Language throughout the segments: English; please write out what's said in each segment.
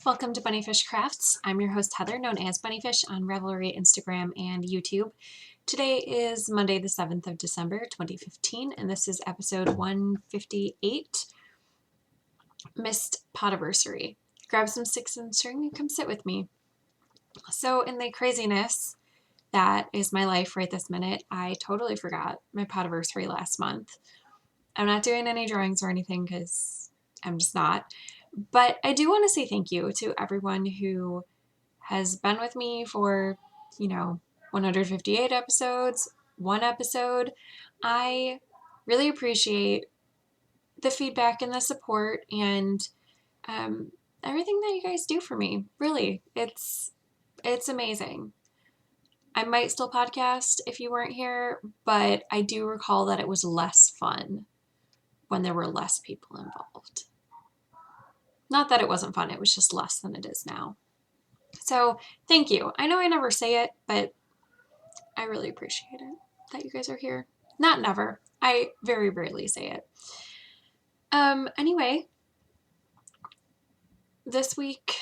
Welcome to Bunnyfish Crafts. I'm your host Heather, known as Bunnyfish on Ravelry, Instagram, and YouTube. Today is Monday the 7th of December 2015, and this is episode 158, Missed Podiversary. Grab some sticks and string and come sit with me. So in the craziness that is my life right this minute, I totally forgot my Podiversary last month. I'm not doing any drawings or anything because I'm just not. But I do want to say thank you to everyone who has been with me for, 158 episodes, one episode. I really appreciate the feedback and the support and everything that you guys do for me. Really, it's amazing. I might still podcast if you weren't here, but I do recall that it was less fun when there were less people involved. Not that it wasn't fun, it was just less than it is now. So thank you. I know I never say it, but I really appreciate it that you guys are here. Not never. I very rarely say it. Anyway, this week,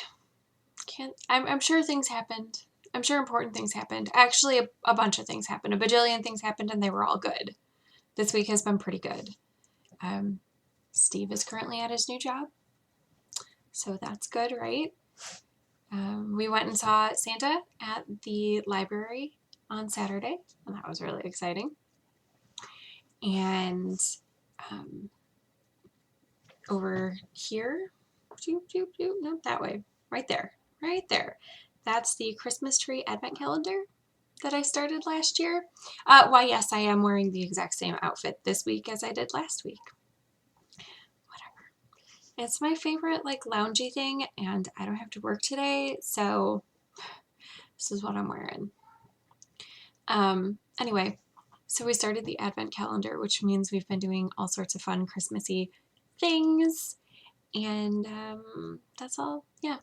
I'm sure things happened. I'm sure important things happened. Actually, a bunch of things happened. A bajillion things happened, and they were all good. This week has been pretty good. Steve is currently at his new job, so that's good, right? We went and saw Santa at the library on Saturday, and that was really exciting. And over here, no, that way, right there. That's the Christmas tree advent calendar that I started last year. Why, yes, I am wearing the exact same outfit this week as I did last week. Whatever. It's my favorite, loungy thing, and I don't have to work today, so this is what I'm wearing. Anyway, so we started the advent calendar, which means we've been doing all sorts of fun Christmassy things, and that's all. Yeah,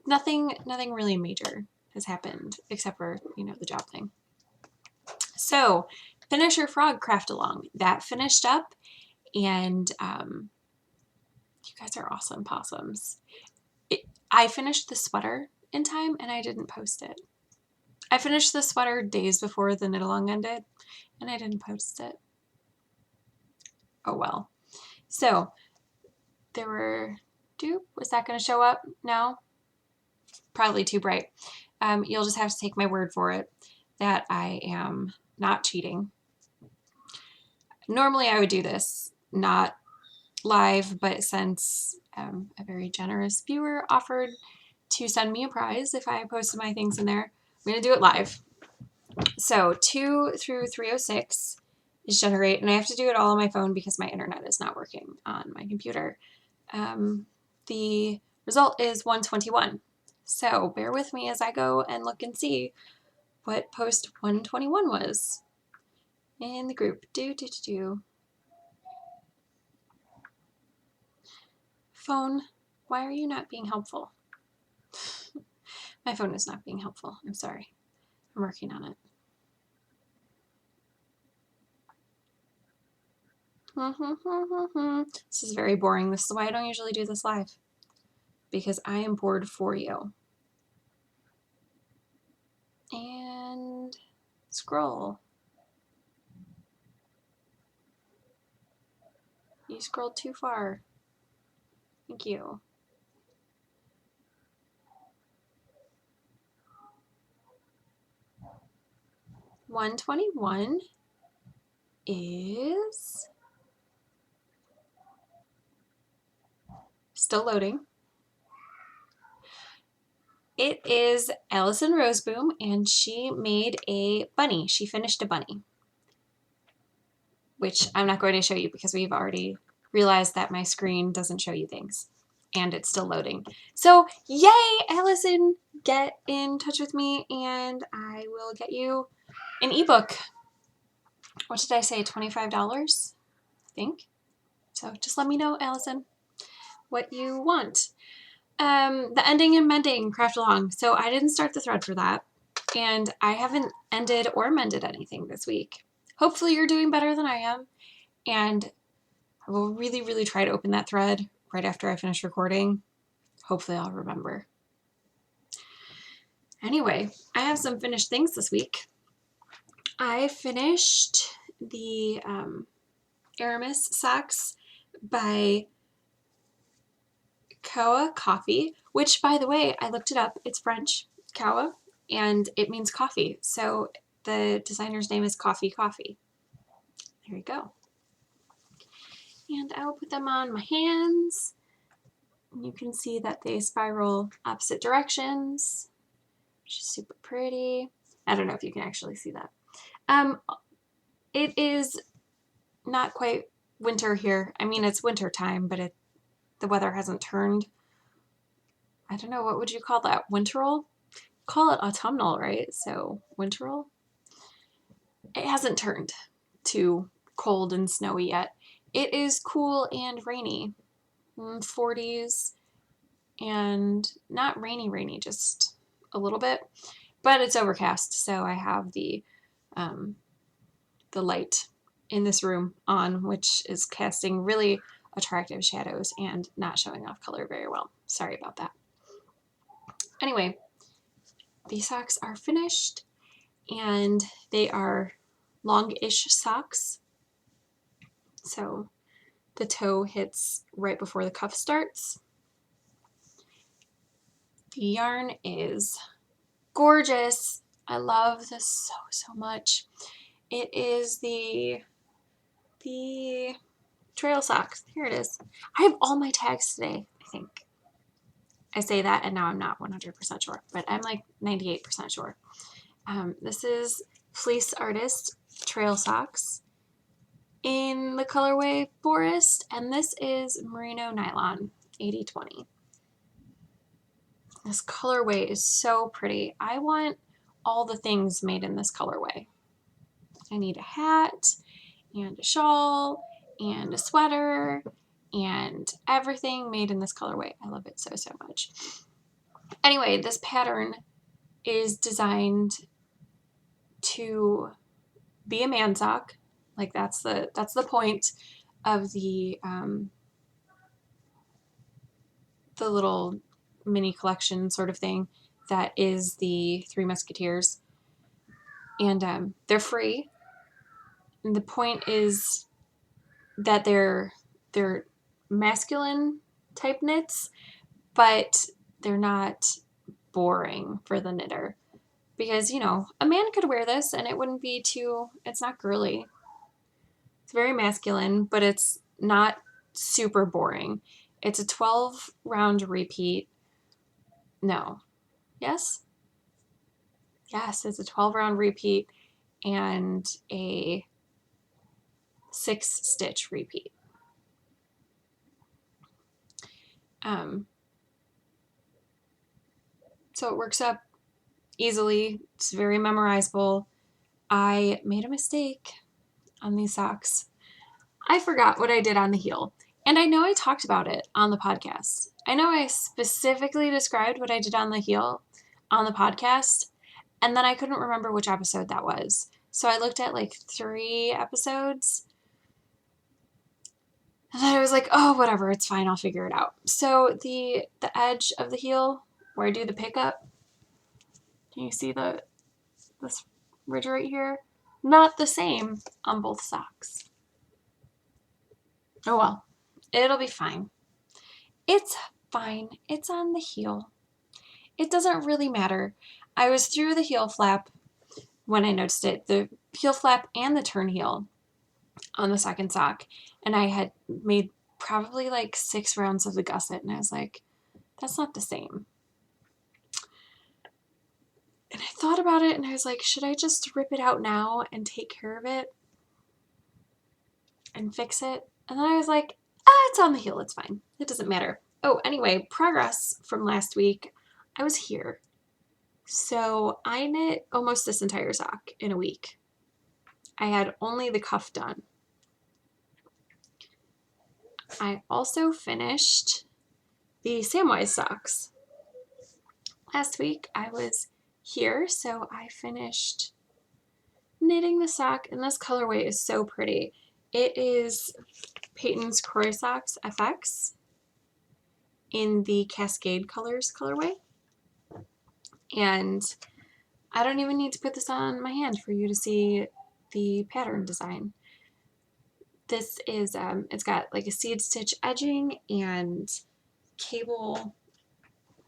nothing really major has happened except for the job thing. So finish your frog craft along, that finished up, and you guys are awesome possums. I finished the sweater in time and I didn't post it. I finished the sweater days before the knit along ended and I didn't post it. Oh well. So there were was that going to show up? No? Probably too bright. You'll just have to take my word for it that I am not cheating. Normally I would do this, not live, but since a very generous viewer offered to send me a prize if I posted my things in there, I'm going to do it live. So 2 through 306 is generate, and I have to do it all on my phone because my internet is not working on my computer. The result is 121. So bear with me as I go and look and see what post 121 was in the group. Phone, why are you not being helpful? My phone is not being helpful. I'm sorry. I'm working on it. This is very boring. This is why I don't usually do this live. Because I am bored for you. And scroll. You scrolled too far. Thank you. $121 is still loading. It is Allison Roseboom, and she made a bunny. She finished a bunny, which I'm not going to show you because we've already realized that my screen doesn't show you things, and it's still loading. So yay, Allison, get in touch with me and I will get you an ebook. What did I say, $25? I think. So just let me know, Allison, what you want. The ending and mending craft along. So I didn't start the thread for that, and I haven't ended or mended anything this week. Hopefully you're doing better than I am, and I will really, really try to open that thread right after I finish recording. Hopefully I'll remember. Anyway, I have some finished things this week. I finished the Aramis socks by Kawa Coffee, which, by the way, I looked it up. It's French, Kawa, and it means coffee. So the designer's name is Coffee Coffee. There you go. And I will put them on my hands. You can see that they spiral opposite directions, which is super pretty. I don't know if you can actually see that. It is not quite winter here. I mean, it's winter time, but the weather hasn't turned. I don't know, what would you call that? Winteral? Call it autumnal, right? So winteral. It hasn't turned to cold and snowy yet. It is cool and rainy. 40s and not rainy, just a little bit. But it's overcast, so I have the light in this room on, which is casting really attractive shadows and not showing off color very well. Sorry about that. Anyway, these socks are finished, and they are long-ish socks. So the toe hits right before the cuff starts. The yarn is gorgeous. I love this so much. It is the trail socks. Here it is. I have all my tags today, I think. I say that and now I'm not 100% sure, but I'm like 98% sure. This is Fleece Artist Trail Socks in the colorway Forest, and this is Merino Nylon 80/20. This colorway is so pretty. I want all the things made in this colorway. I need a hat and a shawl and a sweater and everything made in this colorway. I love it so much. Anyway, this pattern is designed to be a man sock. Like that's the point of the little mini collection sort of thing that is the Three Musketeers, and they're free. And the point is that they're masculine type knits, but they're not boring for the knitter, because a man could wear this and it wouldn't be it's not girly. It's very masculine, but it's not super boring. It's a 12 round repeat. No. Yes, it's a 12 round repeat and a 6 stitch repeat. So it works up easily. It's very memorizable. I made a mistake on these socks. I forgot what I did on the heel. And I know I talked about it on the podcast. I know I specifically described what I did on the heel on the podcast, and then I couldn't remember which episode that was. So I looked at like 3 episodes, and then I was like, oh, whatever, it's fine, I'll figure it out. So the edge of the heel, where I do the pickup, can you see this ridge right here? Not the same on both socks. Oh well, it'll be fine. It's fine. It's on the heel. It doesn't really matter. I was through the heel flap when I noticed it, the heel flap and the turn heel on the second sock, and I had made probably like 6 rounds of the gusset, and I was like, that's not the same. And I thought about it, and I was like, should I just rip it out now and take care of it and fix it? And then I was like, it's on the heel, it's fine. It doesn't matter. Oh, anyway, progress from last week. I was here. So I knit almost this entire sock in a week. I had only the cuff done. I also finished the Samwise socks. Last week I was here, so I finished knitting the sock, and this colorway is so pretty. It is Peyton's Croy Socks FX, in the Cascade Colors colorway. And I don't even need to put this on my hand for you to see the pattern design. This is, it's got like a seed stitch edging and cable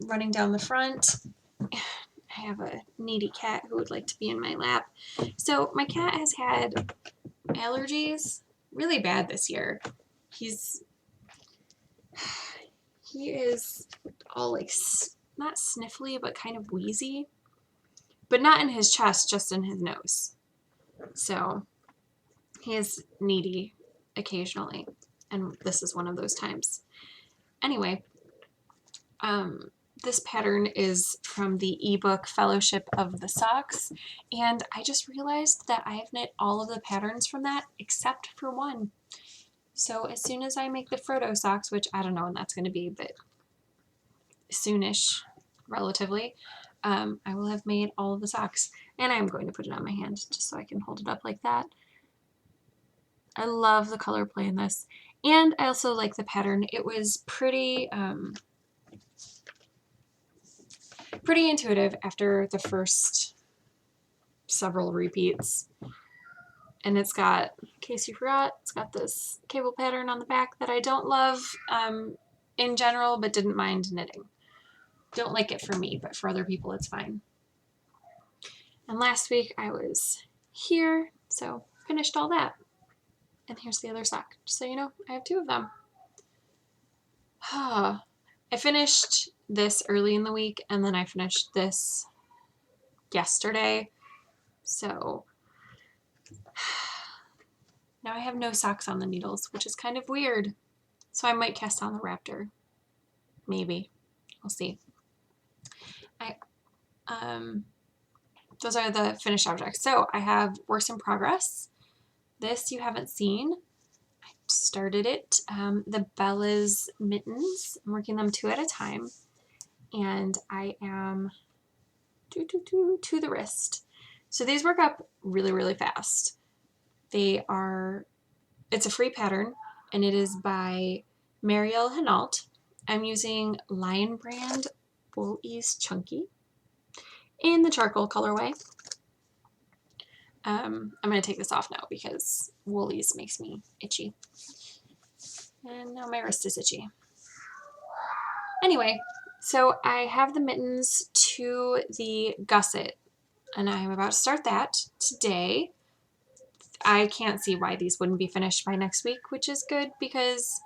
running down the front. I have a needy cat who would like to be in my lap. So my cat has had allergies really bad this year. He is all like, not sniffly, but kind of wheezy. But not in his chest, just in his nose. So he is needy occasionally, and this is one of those times. Anyway, this pattern is from the ebook Fellowship of the Socks, and I just realized that I have knit all of the patterns from that except for one. So as soon as I make the Frodo socks, which I don't know when that's going to be, but soonish, relatively, I will have made all of the socks. And I'm going to put it on my hand just so I can hold it up like that. I love the color play in this. And I also like the pattern. It was pretty intuitive after the first several repeats. And it's got, in case you forgot, it's got this cable pattern on the back that I don't love in general, but didn't mind knitting. Don't like it for me, but for other people it's fine. And last week I was here, so finished all that. And here's the other sock, just so you know, I have two of them. I finished this early in the week, and then I finished this yesterday. So now I have no socks on the needles, which is kind of weird. So I might cast on the Raptor. Maybe. We'll see. Those are the finished objects. So I have works in progress. This you haven't seen. I started it. The Bella's mittens. I'm working them 2 at a time. And I am to the wrist. So these work up really, really fast. It's a free pattern, and it is by Marielle Hinault. I'm using Lion Brand Wool Ease Chunky in the charcoal colorway. I'm going to take this off now because Woolies makes me itchy. And now my wrist is itchy. Anyway, so I have the mittens to the gusset, and I'm about to start that today. I can't see why these wouldn't be finished by next week, which is good because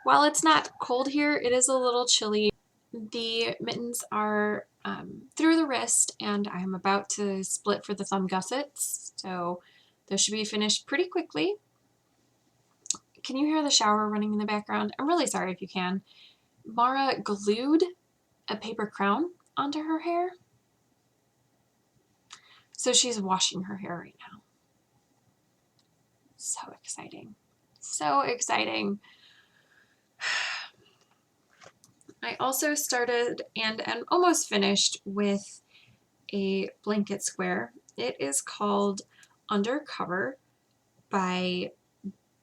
while it's not cold here, it is a little chilly. The mittens are through the wrist, and I'm about to split for the thumb gussets, so those should be finished pretty quickly. Can you hear the shower running in the background? I'm really sorry if you can. Mara glued a paper crown onto her hair, so she's washing her hair right now. So exciting. So exciting. I also started and am almost finished with a blanket square. It is called Undercover by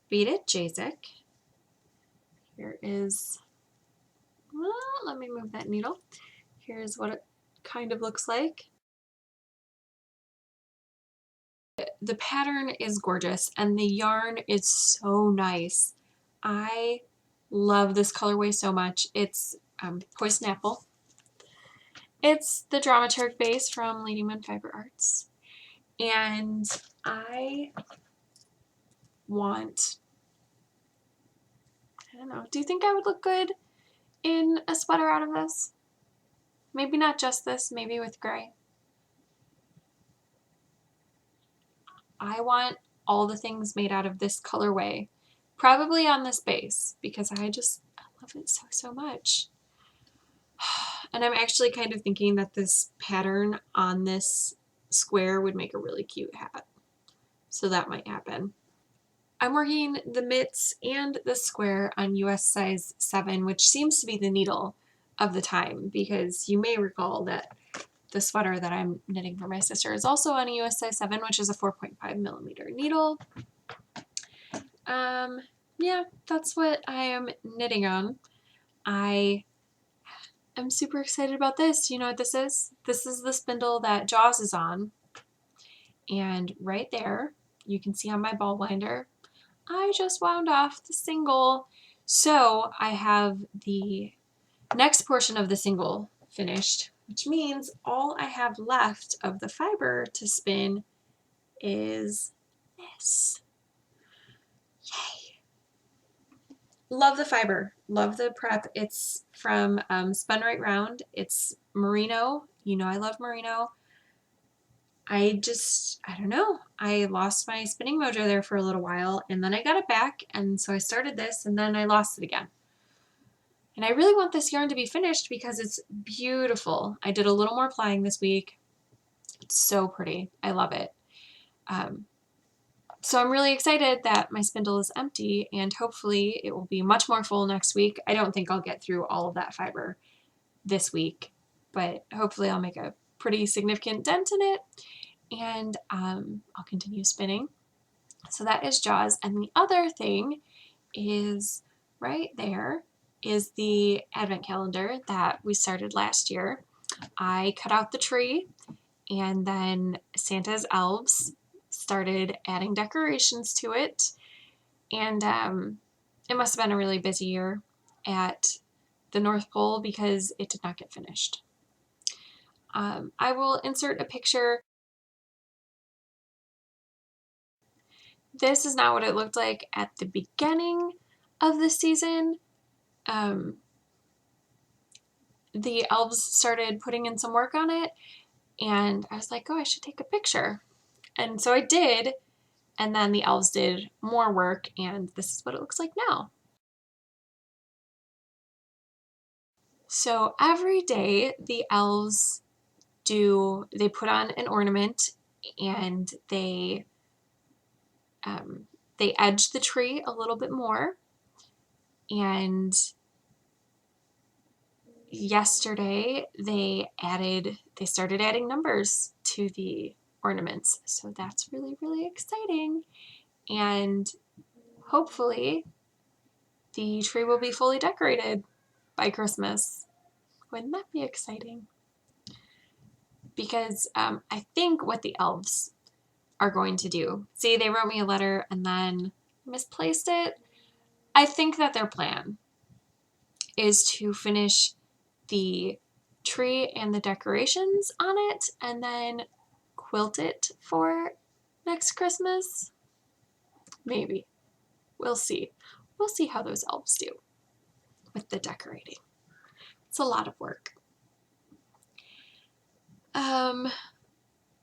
Beta Jazik. Here is, well, let me move that needle. Here's what it kind of looks like. The pattern is gorgeous and the yarn is so nice. I love this colorway so much. It's Poison Apple. It's the dramaturg base from Lady Moon Fiber Arts. And I don't know, do you think I would look good in a sweater out of this? Maybe not just this, maybe with gray. I want all the things made out of this colorway, probably on this base, because I love it so, so much. And I'm actually kind of thinking that this pattern on this square would make a really cute hat. So that might happen. I'm working the mitts and the square on US size 7, which seems to be the needle of the time, because you may recall that the sweater that I'm knitting for my sister is also on a US size 7, which is a 4.5 millimeter needle. Yeah, that's what I am knitting on. I I'm super excited about this. You know what this is? This is the spindle that Jaws is on. And right there, you can see on my ball winder, I just wound off the single. So I have the next portion of the single finished, which means all I have left of the fiber to spin is this. Yay! Love the fiber. Love the prep. It's from Spun Right Round. It's merino. You know I love merino. I don't know. I lost my spinning mojo there for a little while, and then I got it back, and so I started this, and then I lost it again. And I really want this yarn to be finished because it's beautiful. I did a little more plying this week. It's so pretty. I love it. So I'm really excited that my spindle is empty, and hopefully it will be much more full next week. I don't think I'll get through all of that fiber this week, but hopefully I'll make a pretty significant dent in it, and I'll continue spinning. So that is Jaws. And the other thing is right there is the advent calendar that we started last year. I cut out the tree, and then Santa's elves started adding decorations to it. And it must have been a really busy year at the North Pole because it did not get finished. I will insert a picture. This is not what it looked like at the beginning of the season. The elves started putting in some work on it, and I was like, oh, I should take a picture. And so I did, and then the elves did more work, and this is what it looks like now. So every day the elves they put on an ornament, and they edge the tree a little bit more. And yesterday they started adding numbers to the ornaments. So that's really, really exciting. And hopefully the tree will be fully decorated by Christmas. Wouldn't that be exciting? Because I think what the elves are going to do, see, they wrote me a letter and then misplaced it. I think that their plan is to finish the tree and the decorations on it and then quilt it for next Christmas. Maybe. We'll see. We'll see how those elves do with the decorating. It's a lot of work.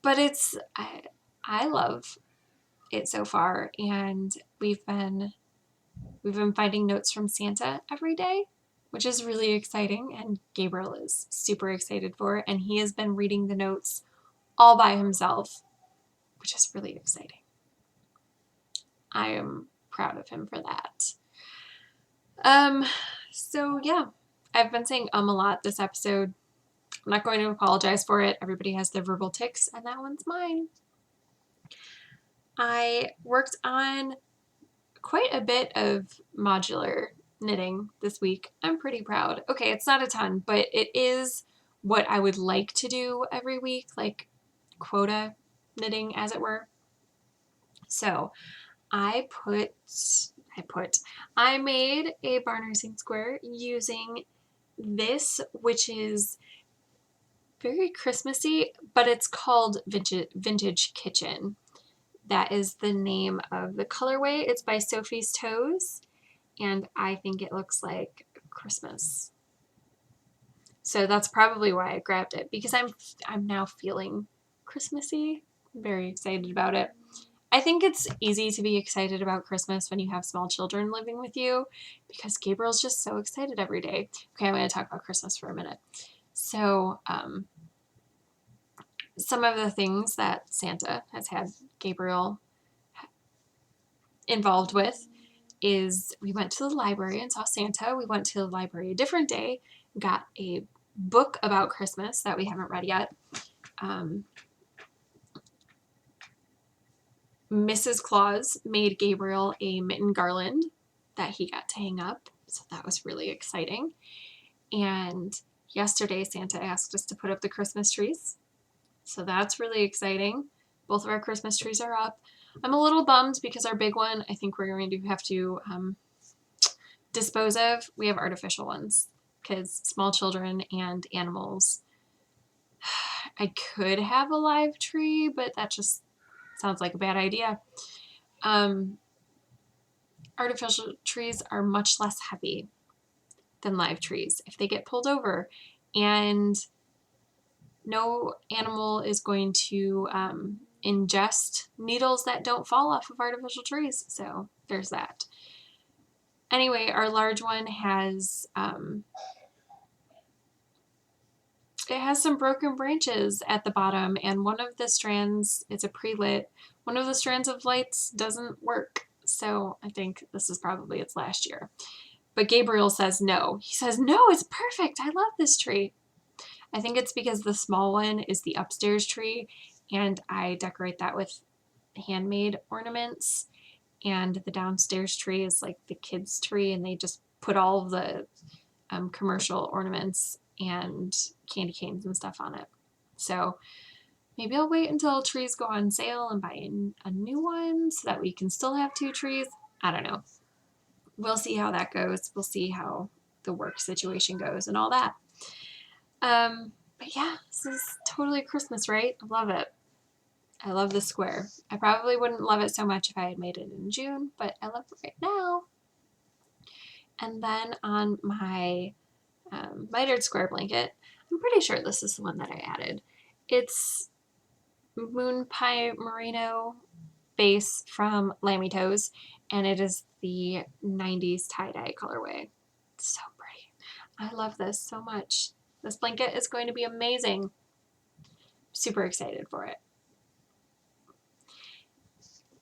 But I love it so far, and we've been finding notes from Santa every day, which is really exciting, and Gabriel is super excited for it, and he has been reading the notes all by himself, which is really exciting. I am proud of him for that. So yeah, I've been saying a lot this episode. I'm not going to apologize for it. Everybody has their verbal tics, and that one's mine. I worked on quite a bit of modular knitting this week. I'm pretty proud. Okay, it's not a ton, but it is what I would like to do every week, like quota knitting, as it were. So I made a barn raising square using this, which is very Christmassy, but it's called Vintage Kitchen. That is the name of the colorway. It's by Sophie's Toes, and I think it looks like Christmas. So that's probably why I grabbed it, because I'm now feeling Christmassy. I'm very excited about it. I think it's easy to be excited about Christmas when you have small children living with you, because Gabriel's just so excited every day. Okay, I'm going to talk about Christmas for a minute. So, some of the things that Santa has had Gabriel involved with is we went to the library and saw Santa. We went to the library a different day, got a book about Christmas that we haven't read yet. Mrs. Claus made Gabriel a mitten garland that he got to hang up, so that was really exciting. And Yesterday, Santa asked us to put up the Christmas trees. So that's really exciting. Both of our Christmas trees are up. I'm a little bummed because our big one, I think we're going to have to dispose of. We have artificial ones because small children and animals. I could have a live tree, but that just sounds like a bad idea. Artificial trees are much less heavy than live trees if they get pulled over, and no animal is going to ingest needles that don't fall off of artificial trees. So there's that. Anyway, our large one has it has some broken branches at the bottom, and one of the strands, it's a pre-lit, one of the strands of lights doesn't work. So I think this is probably its last year. But Gabriel says no. He says, no, it's perfect. I love this tree. I think it's because the small one is the upstairs tree, and I decorate that with handmade ornaments. And the downstairs tree is like the kids' tree, and they just put all of the commercial ornaments and candy canes and stuff on it. So maybe I'll wait until trees go on sale and buy a new one so that we can still have 2 trees. I don't know. We'll see how that goes. We'll see how the work situation goes and all that. But yeah, this is totally Christmas, right? I love it. I love the square. I probably wouldn't love it so much if I had made it in June, but I love it right now. And then on my mitered square blanket, I'm pretty sure this is the one that I added. It's Moon Pie Merino base from Lammy Toes, and it is the 90s tie-dye colorway. It's so pretty. I love this so much. This blanket is going to be amazing. Super excited for it.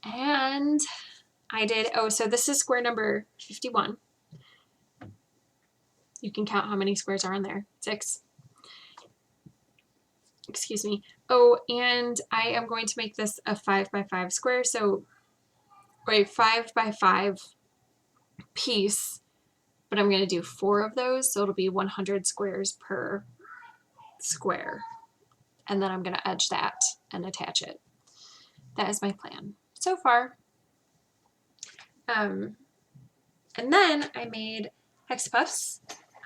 And I did, so this is square number 51. You can count how many squares are in there. 6. Excuse me. Oh, and I am going to make this a 5x5 square. So, a 5x5 piece, but I'm going to do 4 of those. So it'll be 100 squares per square. And then I'm going to edge that and attach it. That is my plan so far. And then I made hex puffs.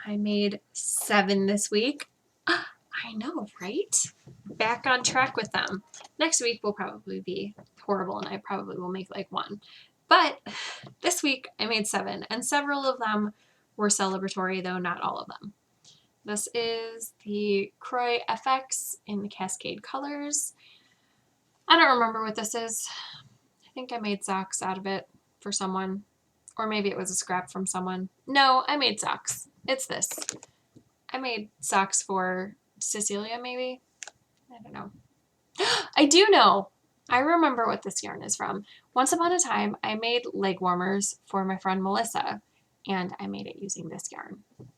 I made 7 this week. I know, right? Back on track with them. Next week will probably be horrible, and I probably will make like 1. But this week I made 7, and several of them were celebratory, though not all of them. This is the Croy FX in the Cascade colors. I don't remember what this is. I think I made socks out of it for someone, or maybe it was a scrap from someone. No, I made socks. It's this. I made socks for Cecilia, maybe? I don't know. I do know. I remember what this yarn is from. Once upon a time, I made leg warmers for my friend Melissa, and I made it using this yarn. It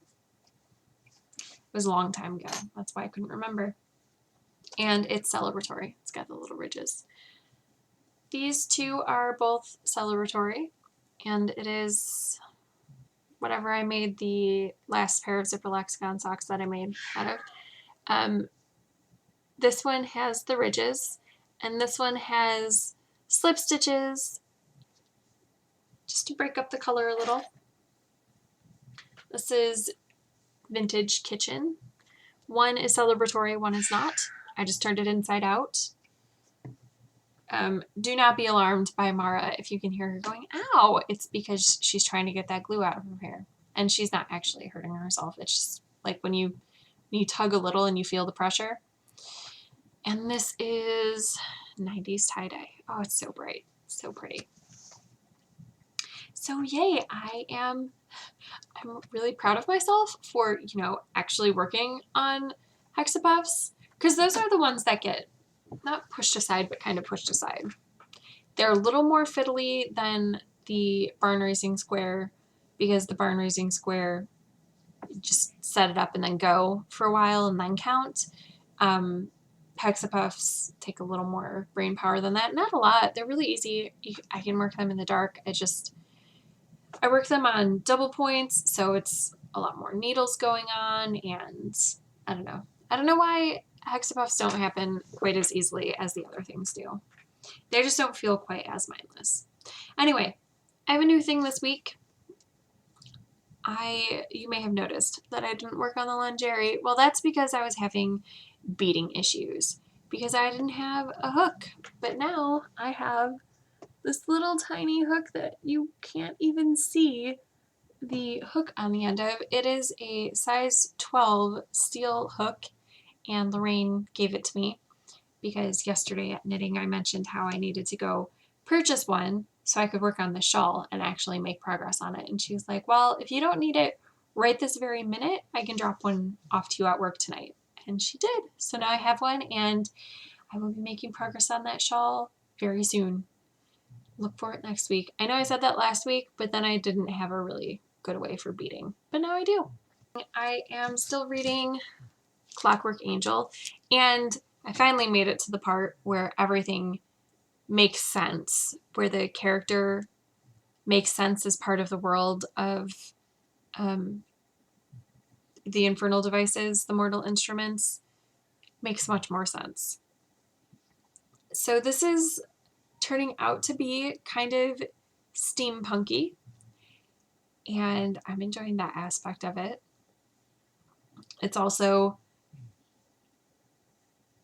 was a long time ago. That's why I couldn't remember. And it's celebratory. It's got the little ridges. These 2 are both celebratory, and it is whatever I made the last pair of zipper lexicon socks that I made out of. This one has the ridges, and this one has slip stitches just to break up the color a little. This is Vintage Kitchen. One is celebratory, one is not. I just turned it inside out. Do not be alarmed by Mara if you can hear her going, ow! It's because she's trying to get that glue out of her hair. And she's not actually hurting herself. It's just like when you tug a little and you feel the pressure. And this is 90s tie-dye. Oh, it's so bright. So pretty. So yay, I'm really proud of myself for, actually working on hexapuffs, because those are the ones that get not pushed aside, but kind of pushed aside. They're a little more fiddly than the barn raising square, because the barn raising square, just set it up and then go for a while and then count. Hexapuffs take a little more brain power than that. Not a lot. They're really easy. I can work them in the dark. I work them on double points, so it's a lot more needles going on, and I don't know. I don't know why hexapuffs don't happen quite as easily as the other things do. They just don't feel quite as mindless. Anyway, I have a new thing this week. You may have noticed that I didn't work on the lingerie. Well, that's because I was having beading issues because I didn't have a hook. But now I have this little tiny hook that you can't even see the hook on the end of. It is a size 12 steel hook, and Lorraine gave it to me because yesterday at knitting I mentioned how I needed to go purchase one so I could work on the shawl and actually make progress on it. And she was like, well, if you don't need it right this very minute, I can drop one off to you at work tonight. And she did. So now I have one, and I will be making progress on that shawl very soon. Look for it next week. I know I said that last week, but then I didn't have a really good way for beading. But now I do. I am still reading Clockwork Angel, and I finally made it to the part where everything makes sense, where the character makes sense as part of the world of the infernal devices, the mortal instruments. Makes much more sense. So this is turning out to be kind of steampunky, and I'm enjoying that aspect of it.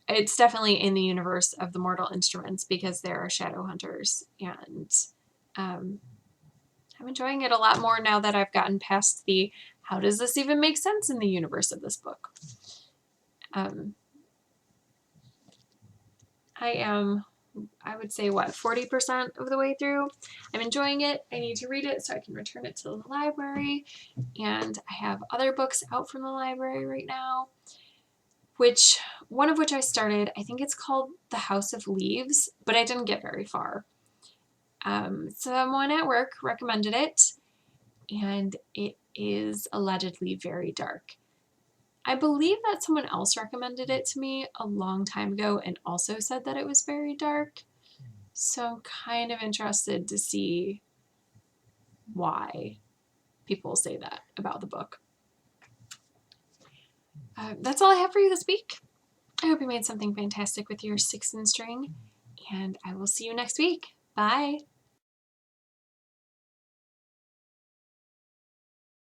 It's definitely in the universe of the mortal instruments because there are shadow hunters, and I'm enjoying it a lot more now that I've gotten past the how does this even make sense in the universe of this book. I would say, 40% of the way through. I'm enjoying it. I need to read it so I can return it to the library. And I have other books out from the library right now, one of which I started. I think it's called The House of Leaves, but I didn't get very far. Someone at work recommended it, and it is allegedly very dark. I believe that someone else recommended it to me a long time ago and also said that it was very dark. So I'm kind of interested to see why people say that about the book. That's all I have for you this week. I hope you made something fantastic with your 6 and string, and I will see you next week. Bye!